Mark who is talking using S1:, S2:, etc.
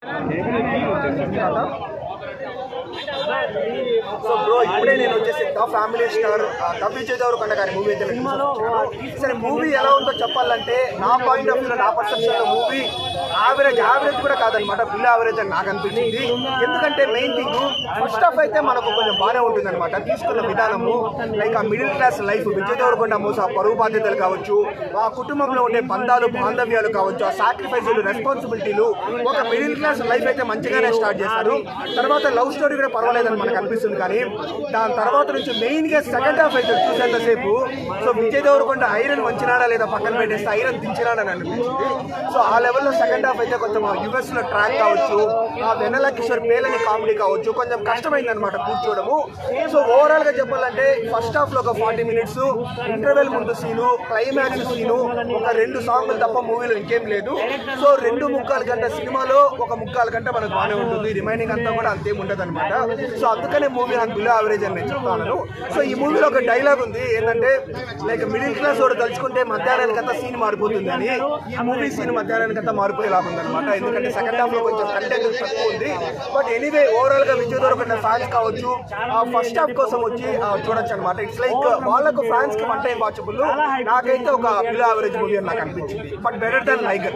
S1: So bro ఇప్పుడే నేను వచ్చేసి the family star Vijay Deverakonda గారి మూవీ అయితే సరే మూవీ ఎలా ఉందో చెప్పాలంటే నా పాయింట్ ఆఫ్ వ్యూలో నా పర్సెప్షన్లో మూవీ యావరేజ్ కూడా కాదనమాట, ఫుల్ యావరేజ్ అని నాకు అనిపించింది. ఎందుకంటే మెయిన్ థింగ్ ఫస్ట్ హాఫ్ అయితే మనకు కొంచెం బాగానే ఉంటుంది అనమాట. తీసుకున్న విధానము లైక్ ఆ middle class life, Vijay Deverakonda మోస పరువు బాధ్యతలు కావచ్చు, ఆ కుటుంబంలో ఉండే బంధాలు బాంధవ్యాలు కావచ్చు, ఆ సాక్రిఫైజులు రెస్పాన్సిబిలిటీలు, ఒక మిడిల్ క్లాస్ లైఫ్ అయితే మంచిగానే స్టార్ట్ చేశారు. తర్వాత లవ్ స్టోరీ కూడా పర్వాలేదని మనకు అనిపిస్తుంది. కానీ దాని తర్వాత నుంచి మెయిన్గా సెకండ్ హాఫ్ అయితే చూసేంతసేపు సో విజయ్ దేవరకొండ ఐరన్ వంచినాడా లేదా పక్కన పెట్టేస్తే ఐరన్ దించినాడని అనిపించింది. సో ఆ లెవెల్లో సెకండ్ హాఫ్ అయితే కొంచెం యుఎస్లో ట్రాక్ కావచ్చు, ఆ వెన్నెల కిషోర్ పేలని కామెడీ కావచ్చు, కొంచెం కష్టమైంది అనమాట కూర్చోవడము. సో ఓవరాల్గా చెప్పాలంటే ఫస్ట్ హాఫ్లో ఒక 40 minutes, ఇంటర్వెల్ ముందు సీను, క్లైమాక్స్ సీను, ఒక 2 సాంగ్లు తప్ప మూవీలో ఇంకేం లేదు. సో 2.25 గంట సినిమాలో ఒక 3/4 గంట మనకు బాగానే ఉంటుంది, రిమైనింగ్ అంతా కూడా అంతేం ఉండదు అనమాట. సో అందుకనే మూవీ నాకు బిలో యావరేజ్ అని నేను చెప్తాను. సో ఈ మూవీలో ఒక డైలాగ్ ఉంది ఏంటంటే లైక్ మిడిల్ క్లాస్ వాడు తలుచుకుంటే మధ్యాహ్నానికంతా సీన్ మారిపోతుంది అని. ఈ మూవీ సీన్ మధ్యాహ్నానికంతా మారిపోయేలాగా ఉందన్నమాట. ఎందుకంటే సెకండ్ హాఫ్ లో కొంచెం కంటెంట్ తక్కువ ఉంది. బట్ ఎనీవే ఓవరాల్ గా విజయ్ దేవరకొండ ఫ్యాన్స్ కావచ్చు ఆ ఫస్ట్ హాఫ్ కోసం వచ్చి చూడొచ్చు అనమాట. ఇట్స్ లైక్ వాళ్ళకు ఫ్యాన్స్ కి వన్ టైం వాచబుల్. నాకైతే ఒక బిలో యావరేజ్ మూవీ అని నాకు అనిపించింది, బట్ బెటర్ దెన్ లైగర్.